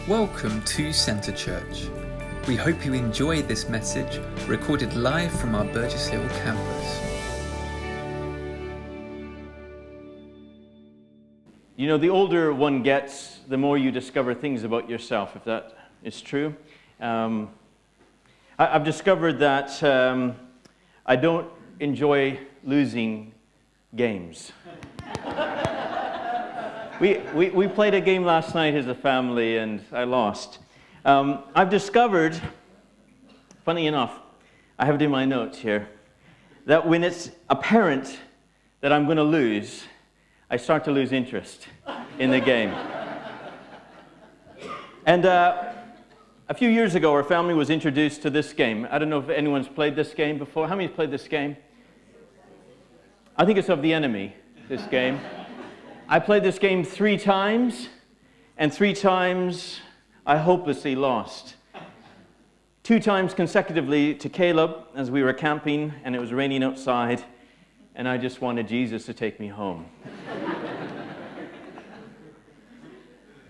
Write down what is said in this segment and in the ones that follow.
Welcome to Centre Church. We hope you enjoy this message recorded live from our Burgess Hill campus. You know, the older one gets, the more you discover things about yourself, if that is true. I've discovered that I don't enjoy losing games. We played a game last night as a family, and I lost. I've discovered, funny enough, I have it in my notes here, that when it's apparent that I'm going to lose, I start to lose interest in the game. And a few years ago, our family was introduced to this game. I don't know if anyone's played this game before. How many have played this game? I think it's of the enemy, this game. I played this game 3 times, and 3 times I hopelessly lost. 2 times consecutively to Caleb as we were camping and it was raining outside, and I just wanted Jesus to take me home.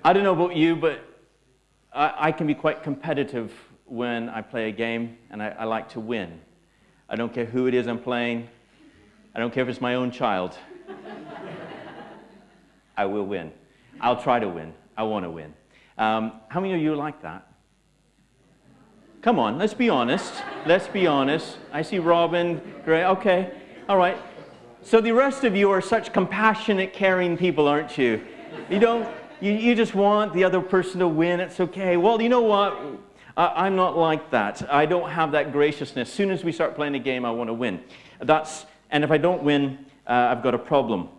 I don't know about you, but I can be quite competitive when I play a game, and I like to win. I don't care who it is I'm playing. I don't care if it's my own child. I will win. I'll try to win. I want to win. How many of you are like that? Come on, let's be honest. Let's be honest. I see Robin. Great. Okay. All right. So the rest of you are such compassionate, caring people, aren't you? You just want the other person to win. It's okay. Well, you know what? I'm not like that. I don't have that graciousness. As soon as we start playing a game, I want to win. And if I don't win, I've got a problem.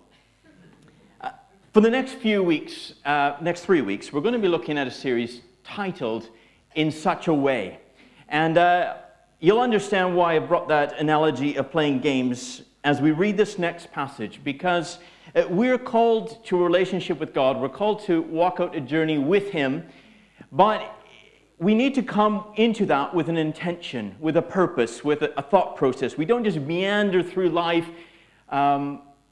For the next few weeks, next 3 weeks, we're going to be looking at a series titled In Such a Way. And you'll understand why I brought that analogy of playing games as we read this next passage, because we're called to a relationship with God. We're called to walk out a journey with Him, but we need to come into that with an intention, with a purpose, with a thought process. We don't just meander through life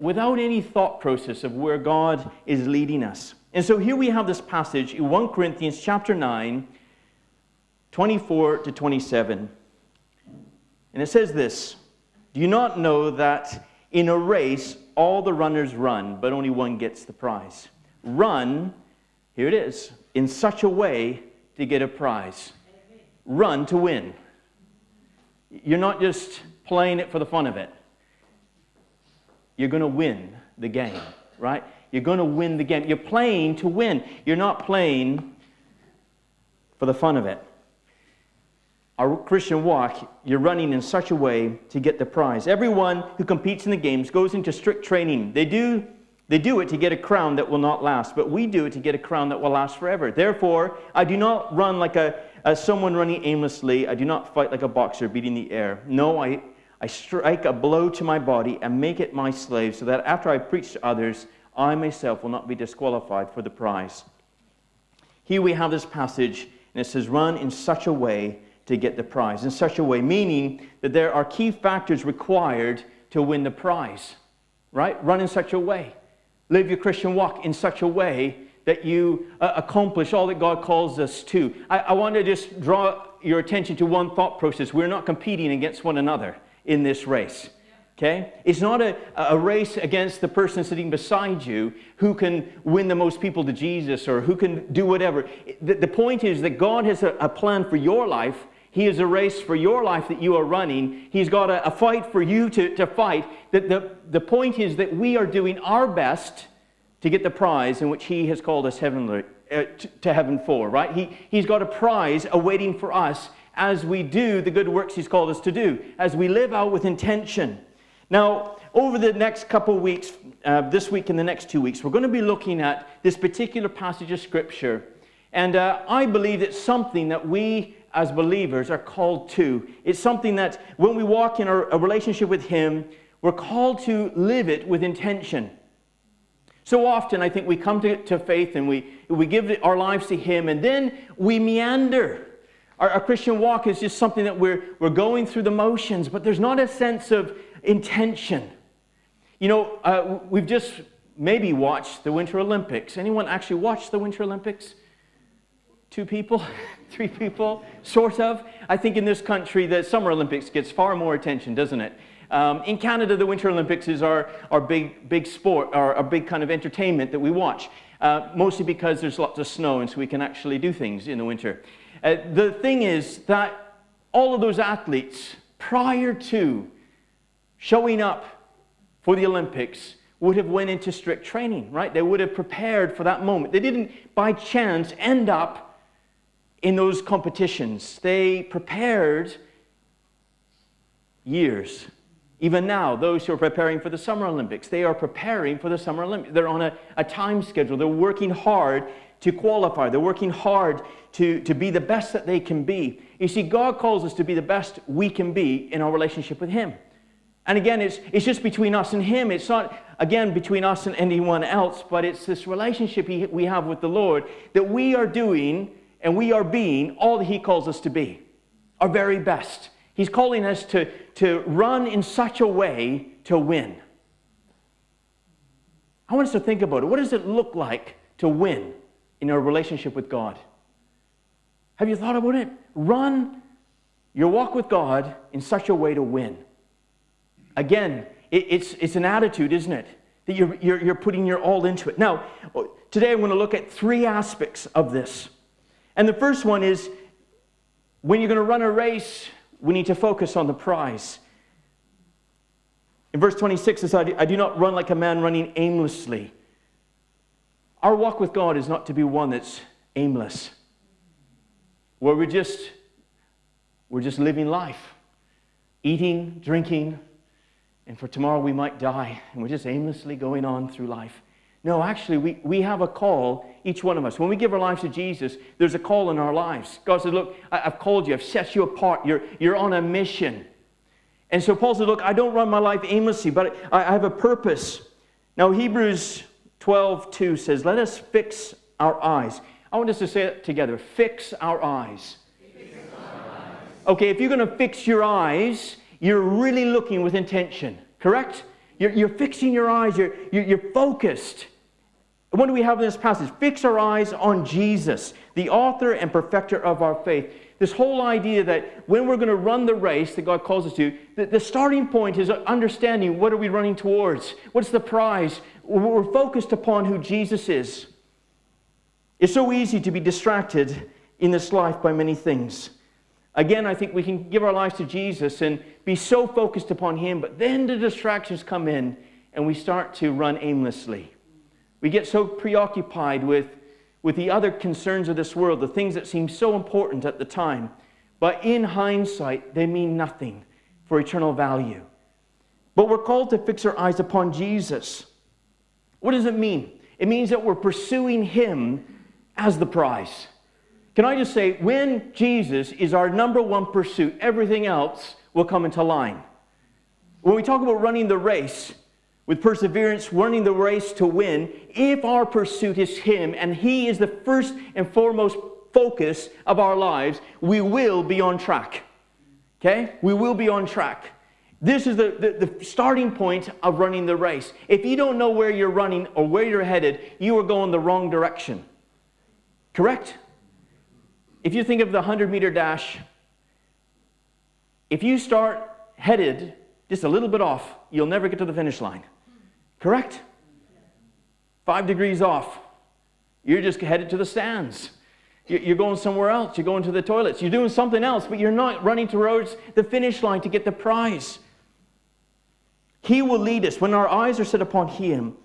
without any thought process of where God is leading us. And so here we have this passage in 1 Corinthians chapter 9, 24 to 27. And it says this: "Do you not know that in a race all the runners run, but only one gets the prize? Run," here it is, "in such a way to get a prize." Run to win. You're not just playing it for the fun of it. You're going to win the game, right? You're going to win the game. You're playing to win. You're not playing for the fun of it. Our Christian walk, you're running in such a way to get the prize. Everyone who competes in the games goes into strict training. They do it to get a crown that will not last, but we do it to get a crown that will last forever. Therefore, I do not run like someone running aimlessly. I do not fight like a boxer beating the air. No, I strike a blow to my body and make it my slave, so that after I preach to others, I myself will not be disqualified for the prize. Here we have this passage, and it says, run in such a way to get the prize. In such a way, meaning that there are key factors required to win the prize, right? Run in such a way. Live your Christian walk in such a way that you accomplish all that God calls us to. I want to just draw your attention to one thought process. We're not competing against one another in this race, okay? It's not a race against the person sitting beside you who can win the most people to Jesus or who can do whatever. The point is that God has a plan for your life. He has a race for your life that you are running. He's got a fight for you to fight. The point is that we are doing our best to get the prize in which He has called us to heaven for, right? He's got a prize awaiting for us as we do the good works He's called us to do, as we live out with intention. Now, over the next couple of weeks, this week and the next 2 weeks, we're going to be looking at this particular passage of Scripture. And I believe it's something that we as believers are called to. It's something that when we walk in a relationship with Him, we're called to live it with intention. So often, I think we come to faith and we give our lives to Him, and then we meander. Our Christian walk is just something that we're going through the motions, but there's not a sense of intention. You know, we've just maybe watched the Winter Olympics. Anyone actually watch the Winter Olympics? 2 people, 3 people, sort of. I think in this country, the Summer Olympics gets far more attention, doesn't it? In Canada, the Winter Olympics is our big sport, our big kind of entertainment that we watch, mostly because there's lots of snow and so we can actually do things in the winter. The thing is that all of those athletes, prior to showing up for the Olympics, would have went into strict training, right? They would have prepared for that moment. They didn't, by chance, end up in those competitions. They prepared years. Even now, those who are preparing for the Summer Olympics, they are preparing for the Summer Olympics. They're on a time schedule. They're working hard to qualify. They're working hard to be the best that they can be. You see, God calls us to be the best we can be in our relationship with Him. And again, it's just between us and Him. It's not, again, between us and anyone else, but it's this relationship we have with the Lord that we are doing and we are being all that He calls us to be, our very best. He's calling us to run in such a way to win. I want us to think about it. What does it look like to win in our relationship with God? Have you thought about it? Run your walk with God in such a way to win. Again, it's an attitude, isn't it? That you're putting your all into it. Now, today I'm going to look at 3 aspects of this. And the first one is, when you're going to run a race, we need to focus on the prize. In verse 26 it says, I do not run like a man running aimlessly. Our walk with God is not to be one that's aimless, where we're just living life, eating, drinking, and for tomorrow we might die, and we're just aimlessly going on through life. No, actually, we have a call, each one of us. When we give our lives to Jesus, there's a call in our lives. God says, look, I've called you, I've set you apart, you're on a mission. And so Paul said, look, I don't run my life aimlessly, but I have a purpose. Now, Hebrews 12:2 says, let us fix our eyes. I want us to say it together, fix our eyes. Fix our eyes. Okay, if you're going to fix your eyes, you're really looking with intention, correct? You're fixing your eyes, you're focused. What do we have in this passage? Fix our eyes on Jesus, the author and perfecter of our faith. This whole idea that when we're going to run the race that God calls us to, the starting point is understanding what are we running towards? What's the prize? We're focused upon who Jesus is. It's so easy to be distracted in this life by many things. Again, I think we can give our lives to Jesus and be so focused upon Him, but then the distractions come in and we start to run aimlessly. We get so preoccupied with the other concerns of this world, the things that seem so important at the time, but in hindsight, they mean nothing for eternal value. But we're called to fix our eyes upon Jesus. What does it mean? It means that we're pursuing Him as the prize. Can I just say, when Jesus is our number one pursuit, everything else will come into line. When we talk about running the race with perseverance, running the race to win, if our pursuit is Him and He is the first and foremost focus of our lives, we will be on track. Okay? We will be on track. This is the starting point of running the race. If you don't know where you're running or where you're headed, you are going the wrong direction. Correct? If you think of the 100-meter dash, if you start headed just a little bit off, you'll never get to the finish line. Correct? 5 degrees off, you're just headed to the stands. You're going somewhere else. You're going to the toilets. You're doing something else, but you're not running towards the finish line to get the prize. He will lead us. When our eyes are set upon Him,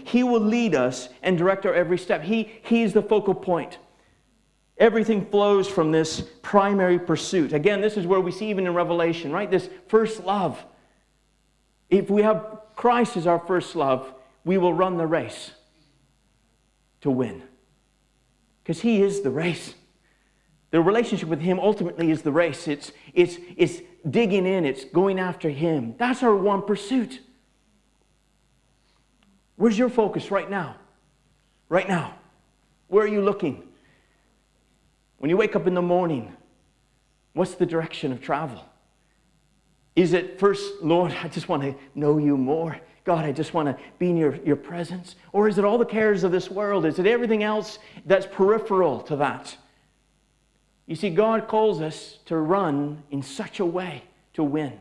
He will lead us and direct our every step. He is the focal point. Everything flows from this primary pursuit. Again, this is where we see even in Revelation, right? This first love. If we have Christ as our first love, we will run the race to win. Because He is the race. The relationship with Him ultimately is the race. It's digging in. It's going after Him. That's our one pursuit. Where's your focus right now? Right now. Where are you looking? When you wake up in the morning, what's the direction of travel? Is it first, Lord, I just want to know You more. God, I just want to be in your presence? Or is it all the cares of this world? Is it everything else that's peripheral to that? You see, God calls us to run in such a way to win.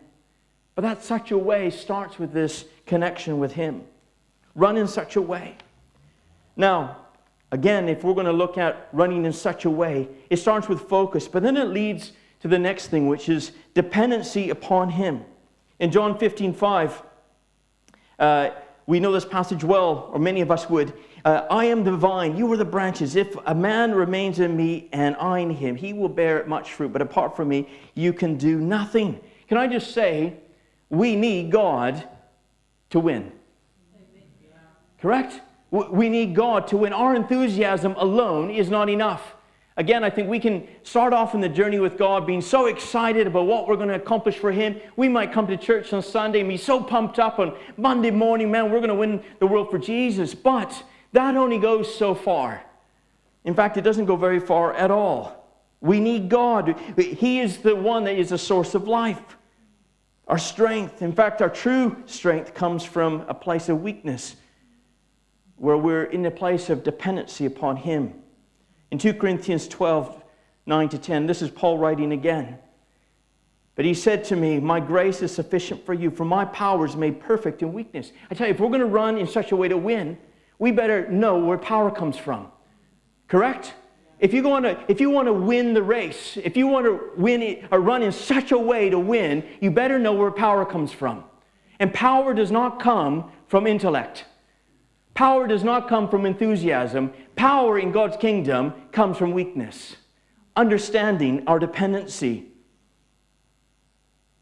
But that such a way starts with this connection with Him. Run in such a way. Now, again, if we're going to look at running in such a way, it starts with focus, but then it leads to the next thing, which is dependency upon Him. In John 15:5, we know this passage well, or many of us would. I am the vine, you are the branches. If a man remains in me and I in him, he will bear much fruit. But apart from me, you can do nothing. Can I just say, we need God to win. Correct? We need God to win. Our enthusiasm alone is not enough. Again, I think we can start off in the journey with God being so excited about what we're going to accomplish for Him. We might come to church on Sunday and be so pumped up on Monday morning, man, we're going to win the world for Jesus. But that only goes so far. In fact, it doesn't go very far at all. We need God. He is the one that is the source of life. Our strength, in fact, our true strength comes from a place of weakness, where we're in a place of dependency upon Him. In 2 Corinthians 12, 9-10, this is Paul writing again. But he said to me, my grace is sufficient for you, for my power is made perfect in weakness. I tell you, if we're going to run in such a way to win, we better know where power comes from. Correct? If you want to win the race, if you want to win it, or run in such a way to win, you better know where power comes from. And power does not come from intellect. Power does not come from enthusiasm. Power in God's kingdom comes from weakness. Understanding our dependency.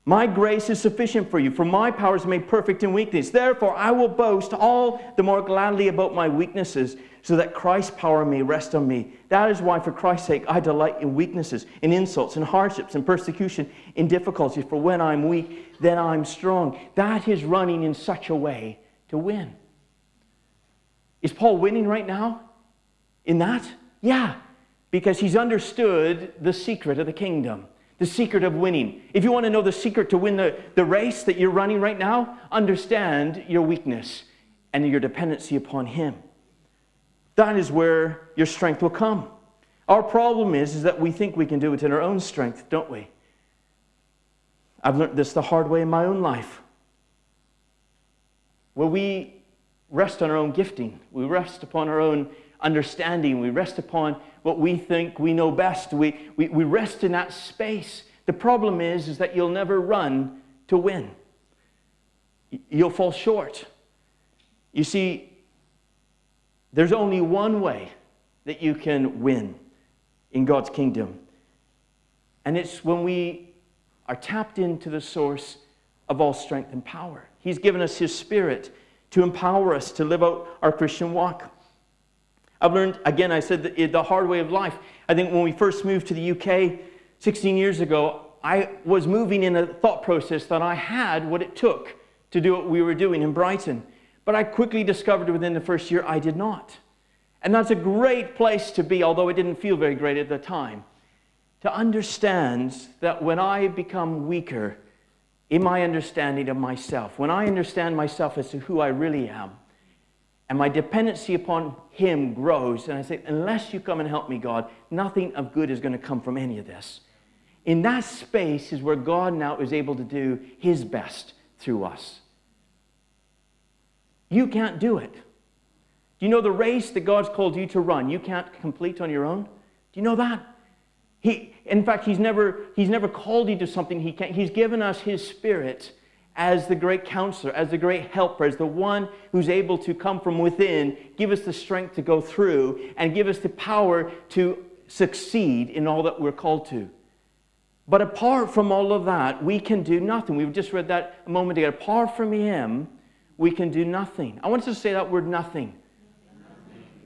My grace is sufficient for you, for my power is made perfect in weakness. Therefore, I will boast all the more gladly about my weaknesses, so that Christ's power may rest on me. That is why, for Christ's sake, I delight in weaknesses, in insults, in hardships, in persecution, in difficulties. For when I'm weak, then I'm strong. That is running in such a way to win. Is Paul winning right now in that? Yeah, because he's understood the secret of the kingdom, the secret of winning. If you want to know the secret to win the race that you're running right now, understand your weakness and your dependency upon Him. That is where your strength will come. Our problem is that we think we can do it in our own strength, don't we? I've learned this the hard way in my own life. Where we rest on our own gifting. We rest upon our own understanding. We rest upon what we think we know best. We rest in that space. The problem is that you'll never run to win. You'll fall short. You see, there's only one way that you can win in God's kingdom. And it's when we are tapped into the source of all strength and power. He's given us His Spirit to empower us to live out our Christian walk. I've learned, again, I said the hard way of life. I think when we first moved to the UK 16 years ago, I was moving in a thought process that I had what it took to do what we were doing in Brighton. But I quickly discovered within the first year I did not. And that's a great place to be, although it didn't feel very great at the time, to understand that when I become weaker in my understanding of myself, when I understand myself as to who I really am, and my dependency upon Him grows, and I say, unless you come and help me, God, nothing of good is going to come from any of this. In that space is where God now is able to do His best through us. You can't do it. Do you know the race that God's called you to run, you can't complete on your own? Do you know that? In fact, He's never called you to something He can't. He's given us His Spirit as the great counselor, as the great helper, as the one who's able to come from within, give us the strength to go through, and give us the power to succeed in all that we're called to. But apart from all of that, we can do nothing. We've just read that a moment ago. Apart from Him, we can do nothing. I want us to say that word, nothing.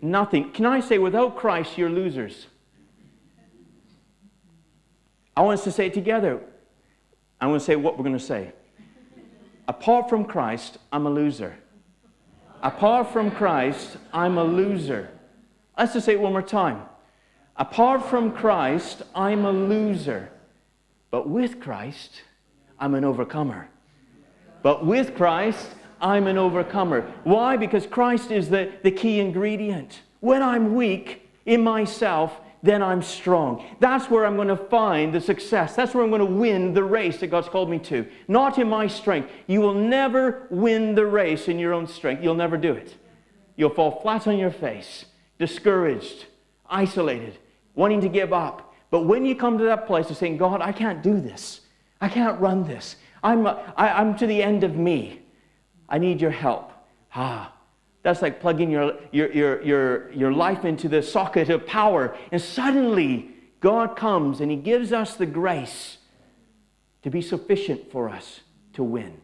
Nothing. Can I say, without Christ, you're losers? I want us to say it together. I want to say what we're going to say. Apart from Christ, I'm a loser. Apart from Christ, I'm a loser. Let's just say it one more time. Apart from Christ, I'm a loser. But with Christ, I'm an overcomer. But with Christ, I'm an overcomer. Why? Because Christ is the key ingredient. When I'm weak in myself, then I'm strong. That's where I'm going to find the success. That's where I'm going to win the race that God's called me to. Not in my strength. You will never win the race in your own strength. You'll never do it. You'll fall flat on your face, discouraged, isolated, wanting to give up. But when you come to that place of saying, God, I can't do this. I can't run this. I'm to the end of me. I need your help. That's like plugging your life into the socket of power. And suddenly, God comes and He gives us the grace to be sufficient for us to win.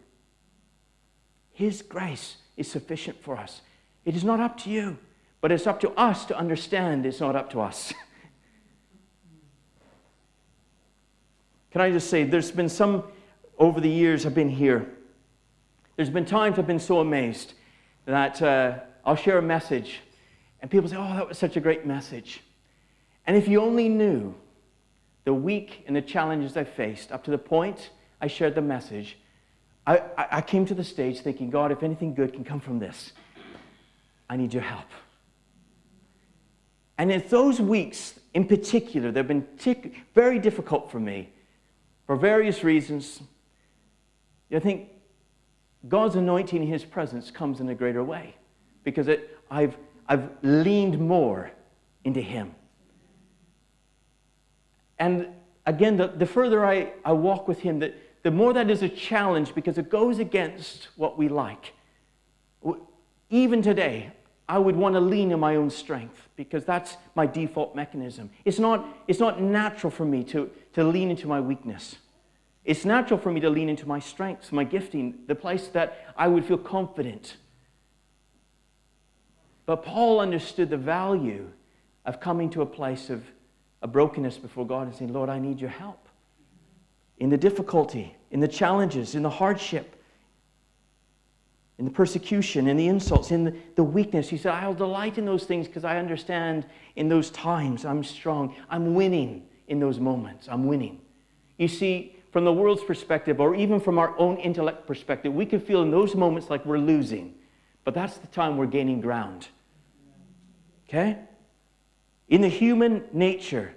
His grace is sufficient for us. It is not up to you, but it's up to us to understand it's not up to us. Can I just say, there's been some, over the years I've been here, there's been times I've been so amazed that I'll share a message and people say, oh, that was such a great message. And if you only knew the week and the challenges I faced up to the point I shared the message, I came to the stage thinking, God, if anything good can come from this, I need your help. And in those weeks in particular, they've been very difficult for me for various reasons. I think God's anointing in His presence comes in a greater way because I've leaned more into Him. And again, the further I walk with Him, the more that is a challenge because it goes against what we like. Even today, I would want to lean in my own strength because that's my default mechanism. It's not natural for me to lean into my weakness. It's natural for me to lean into my strengths, my gifting, the place that I would feel confident. But Paul understood the value of coming to a place of a brokenness before God and saying, Lord, I need your help. In the difficulty, in the challenges, in the hardship, in the persecution, in the insults, in the weakness. He said, I'll delight in those things because I understand in those times I'm strong. I'm winning in those moments. I'm winning. You see, from the world's perspective, or even from our own intellect perspective, we can feel in those moments like we're losing. But that's the time we're gaining ground. Okay? In the human nature,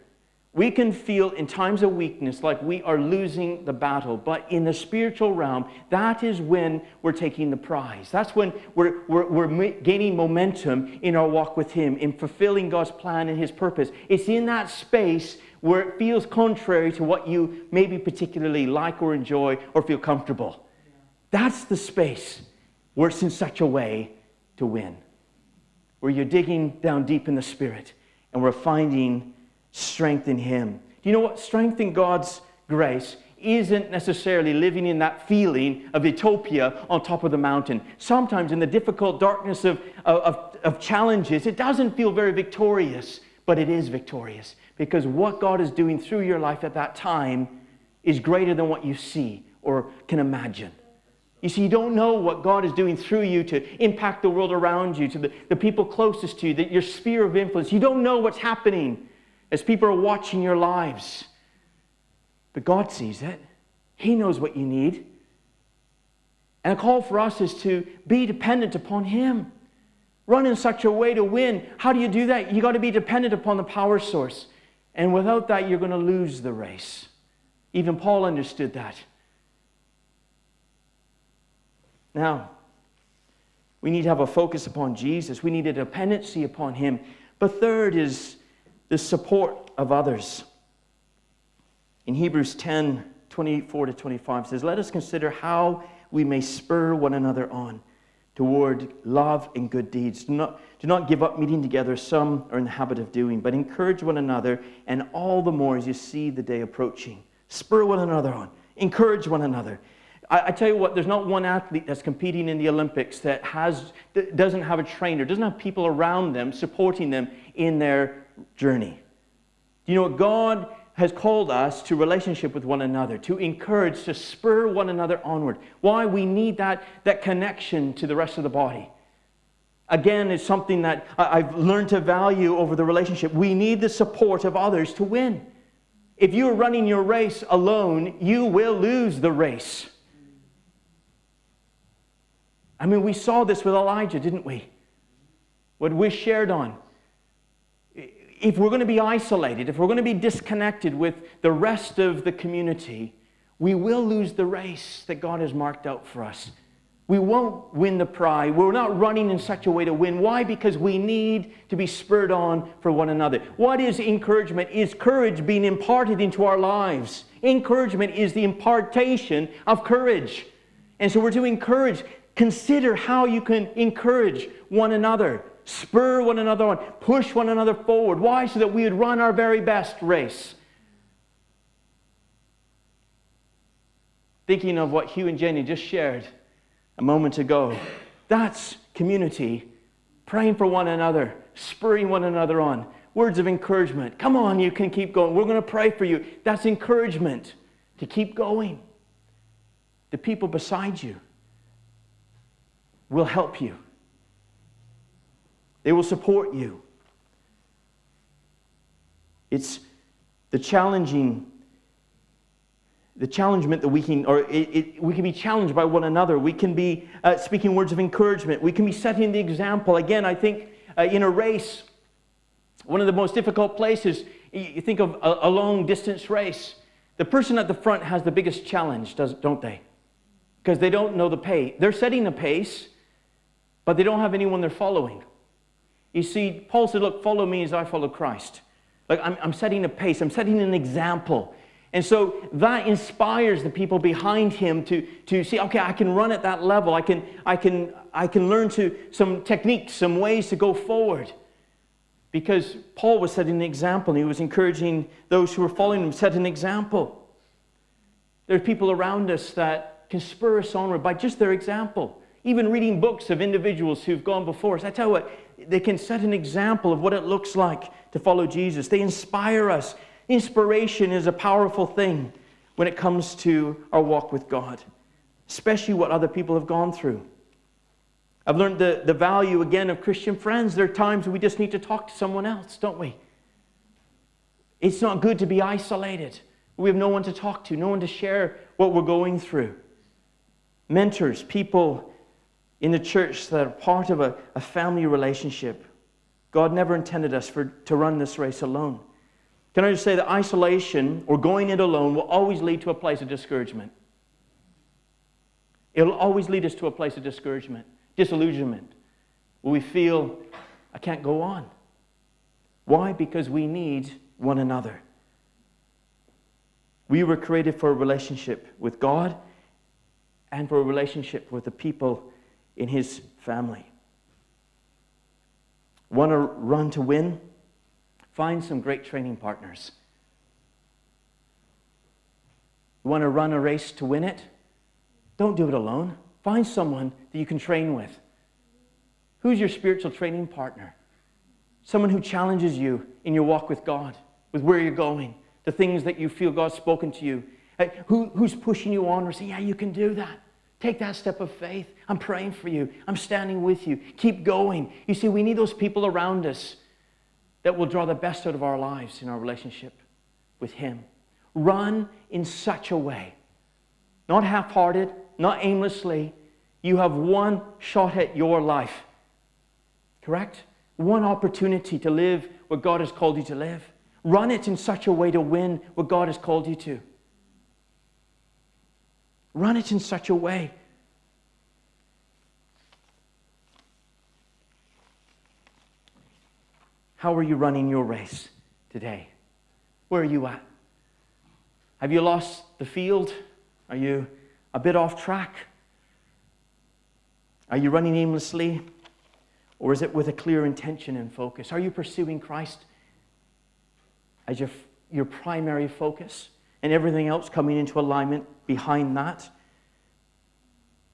we can feel in times of weakness like we are losing the battle. But in the spiritual realm, that is when we're taking the prize. That's when we're gaining momentum in our walk with Him, in fulfilling God's plan and His purpose. It's in that space where it feels contrary to what you maybe particularly like or enjoy or feel comfortable. That's the space where it's in such a way to win. Where you're digging down deep in the Spirit and we're finding strength in Him. Do you know what? Strength in God's grace isn't necessarily living in that feeling of utopia on top of the mountain. Sometimes in the difficult darkness of challenges, it doesn't feel very victorious, but it is victorious. Because what God is doing through your life at that time is greater than what you see or can imagine. You see, you don't know what God is doing through you to impact the world around you, to the people closest to you, your sphere of influence. You don't know what's happening as people are watching your lives. But God sees it. He knows what you need. And a call for us is to be dependent upon Him. Run in such a way to win. How do you do that? You got to be dependent upon the power source. And without that, you're going to lose the race. Even Paul understood that. Now, we need to have a focus upon Jesus. We need a dependency upon Him. But third is the support of others. In Hebrews 10, 24-25 says, let us consider how we may spur one another on toward love and good deeds. Do not give up meeting together, some are in the habit of doing, but encourage one another, and all the more as you see the day approaching. Spur one another on. Encourage one another. I tell you what, there's not one athlete that's competing in the Olympics that doesn't have a trainer, doesn't have people around them supporting them in their journey. Do you know what? God has called us to relationship with one another, to encourage, to spur one another onward. Why? We need that connection to the rest of the body. Again, it's something that I've learned to value over the relationship. We need the support of others to win. If you're running your race alone, you will lose the race. I mean, we saw this with Elijah, didn't we? What we shared on. If we're going to be isolated, if we're going to be disconnected with the rest of the community, we will lose the race that God has marked out for us. We won't win the prize. We're not running in such a way to win. Why? Because we need to be spurred on for one another. What is encouragement? Is courage being imparted into our lives? Encouragement is the impartation of courage. And so we're to encourage. Consider how you can encourage one another. Spur one another on. Push one another forward. Why? So that we would run our very best race. Thinking of what Hugh and Jenny just shared a moment ago. That's community. Praying for one another. Spurring one another on. Words of encouragement. Come on, you can keep going. We're going to pray for you. That's encouragement to keep going. The people beside you will help you. They will support you. It's the challengement that we can, we can be challenged by one another. We can be speaking words of encouragement. We can be setting the example. Again, I think in a race, one of the most difficult places, you think of a long distance race. The person at the front has the biggest challenge, don't they? Because they don't know the pace. They're setting the pace, but they don't have anyone they're following. You see, Paul said, look, follow me as I follow Christ. Like I'm setting a pace. I'm setting an example. And so that inspires the people behind him to see, okay, I can run at that level. I can learn some techniques, some ways to go forward. Because Paul was setting an example, and he was encouraging those who were following him, set an example. There's people around us that can spur us onward by just their example. Even reading books of individuals who've gone before us. I tell you what, they can set an example of what it looks like to follow Jesus. They inspire us. Inspiration is a powerful thing when it comes to our walk with God, especially what other people have gone through. I've learned the value, again, of Christian friends. There are times we just need to talk to someone else, don't we? It's not good to be isolated. We have no one to talk to, no one to share what we're going through. Mentors, people in the church that are part of a family relationship. God never intended us to run this race alone. Can I just say that isolation or going it alone will always lead to a place of discouragement. It'll always lead us to a place of discouragement, disillusionment, where we feel, I can't go on. Why? Because we need one another. We were created for a relationship with God and for a relationship with the people in His family. Want to run to win? Find some great training partners. You want to run a race to win it? Don't do it alone. Find someone that you can train with. Who's your spiritual training partner? Someone who challenges you in your walk with God, with where you're going, the things that you feel God's spoken to you. Who's pushing you on or saying, yeah, you can do that. Take that step of faith. I'm praying for you. I'm standing with you. Keep going. You see, we need those people around us that will draw the best out of our lives in our relationship with Him. Run in such a way, not half-hearted, not aimlessly. You have one shot at your life, correct? One opportunity to live what God has called you to live. Run it in such a way to win what God has called you to. Run it in such a way. How are you running your race today? Where are you at? Have you lost the field? Are you a bit off track? Are you running aimlessly? Or is it with a clear intention and focus? Are you pursuing Christ as your primary focus and everything else coming into alignment behind that?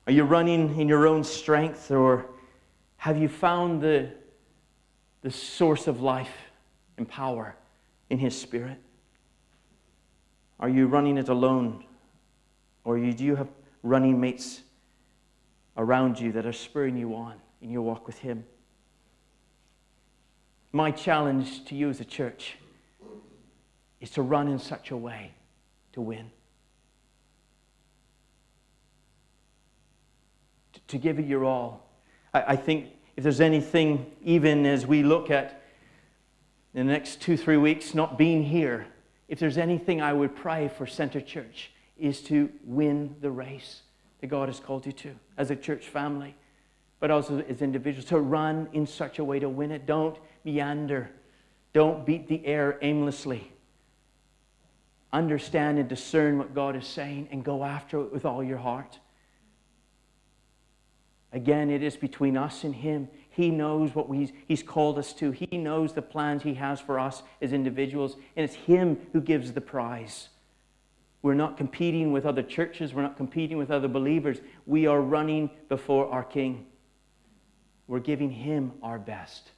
Are you running in your own strength, or have you found the source of life and power in His Spirit? Are you running it alone, or do you have running mates around you that are spurring you on in your walk with Him? My challenge to you as a church is to run in such a way to win. to give it your all. I think if there's anything, even as we look at the next 2-3 weeks not being here, if there's anything I would pray for Center Church is to win the race that God has called you to as a church family, but also as individuals, to run in such a way to win it. Don't meander. Don't beat the air aimlessly. Understand and discern what God is saying and go after it with all your heart. Again, it is between us and Him. He knows what He's called us to. He knows the plans He has for us as individuals. And it's Him who gives the prize. We're not competing with other churches. We're not competing with other believers. We are running before our King. We're giving Him our best.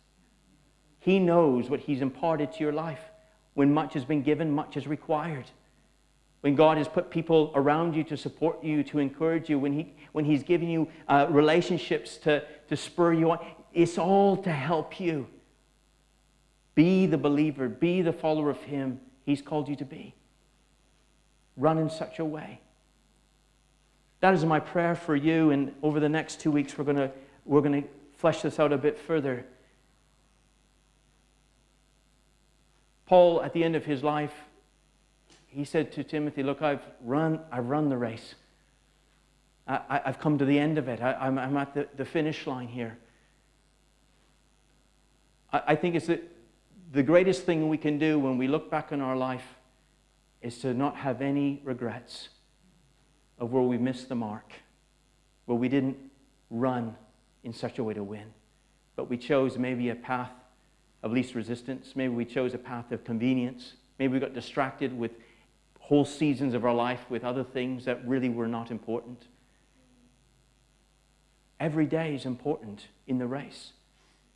He knows what He's imparted to your life. When much has been given, much is required. When God has put people around you to support you, to encourage you, when He's given you relationships to spur you on, it's all to help you. Be the believer, be the follower of Him He's called you to be. Run in such a way. That is my prayer for you, and over the next 2 weeks we're going to flesh this out a bit further. Paul, at the end of his life, he said to Timothy, look, I've run the race. I've come to the end of it. I'm at the finish line here. I think it's the greatest thing we can do when we look back on our life is to not have any regrets of where we missed the mark, where we didn't run in such a way to win, but we chose maybe a path of least resistance. Maybe we chose a path of convenience. Maybe we got distracted with whole seasons of our life with other things that really were not important. Every day is important in the race.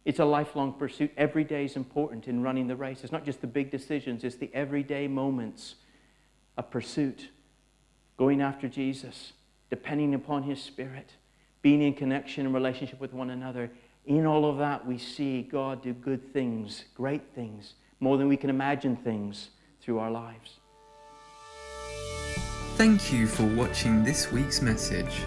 It's a lifelong pursuit. Every day is important in running the race. It's not just the big decisions, it's the everyday moments of pursuit, going after Jesus, depending upon His Spirit, being in connection and relationship with one another. In all of that, we see God do good things, great things, more than we can imagine things through our lives. Thank you for watching this week's message.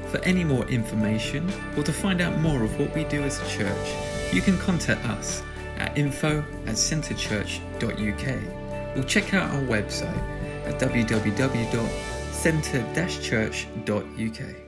For any more information or to find out more of what we do as a church, you can contact us at info@centrechurch.uk or check out our website at www.centre-church.uk.